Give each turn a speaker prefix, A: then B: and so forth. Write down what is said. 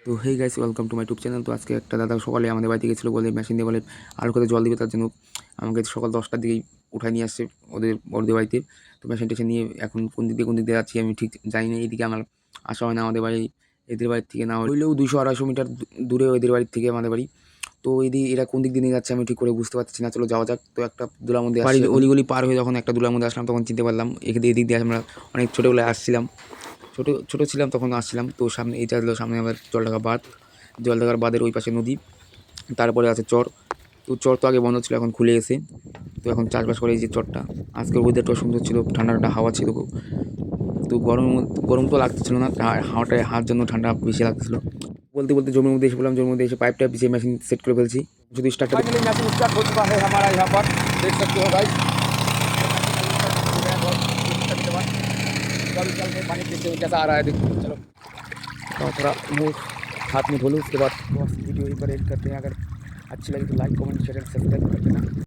A: তো hey guys, welcome to my YouTube channel. তো আজকে একটা দাদা সকালে আমাদের বাড়িতে গেছিলো, বলে মেশিন দিয়ে বলে আলু খেতে জল দিবে, তার জন্য আমাকে সকাল 10টার দিকেই উঠায় নিয়ে আসছে ওদের বাড়িতে। তো মেশিন টেশিন নিয়ে এখন কোন দিক দিয়ে যাচ্ছি আমি ঠিক জানি না। এইদিকে আমার আসা হয় না, আমাদের বাড়ি এদের বাড়ির থেকে না হইলেও 200-250 মিটার দূরে এদের বাড়ির থেকে আমাদের বাড়ি। তো এরা কোন দিক দিয়ে নিয়ে যাচ্ছে আমি ঠিক করে বুঝতে পারছি না। চলো যাওয়া যাক। তো একটা দুলার মধ্যে বাড়ির অলিগলি পার হয়ে যখন একটা দুলার মধ্যে আসলাম, তখন চিনতে পারলাম এদিক দিয়ে আমরা অনেক ছোটোবেলায় আসছিলাম। ছোটো ছিলাম তখন আসছিলাম। তো সামনে এইটা হলো, সামনে আবার জলঢাকা বাঁধ, জলঢাকার বাঁধের ওই পাশে নদী, তারপরে আছে চর। তো চর তো আগে বন্ধ ছিল, এখন খুলে গেছে। তো এখন চাষবাস করে এই যে চরটা। আজকের ওয়েদারটাও সুন্দর ছিল, ঠান্ডা ঠান্ডা হাওয়া ছিল। তো গরম তো লাগতেছিল না, হাওয়াটায় হাত জন্য ঠান্ডা বেশি লাগতেছিল। বলতে বলতে জমির মধ্যে এসে বললাম, জমির মধ্যে এসে পাইপটা পিছিয়ে মেশিন সেট করে ফেলছি। যদি স্টার্ট
B: मैसिन स्टार्ट हो चुका है हमारा यहाँ पर, देख सकते हो गाइस। चल चल के पानी पीछे कैसा आ रहा है, देखो। चलो
A: थोड़ा मुँह हाथ में धो लूँ, उसके बाद वीडियो यहीं पर एड करते हैं। अगर अच्छी लगी तो like comment share and subscribe कर देना।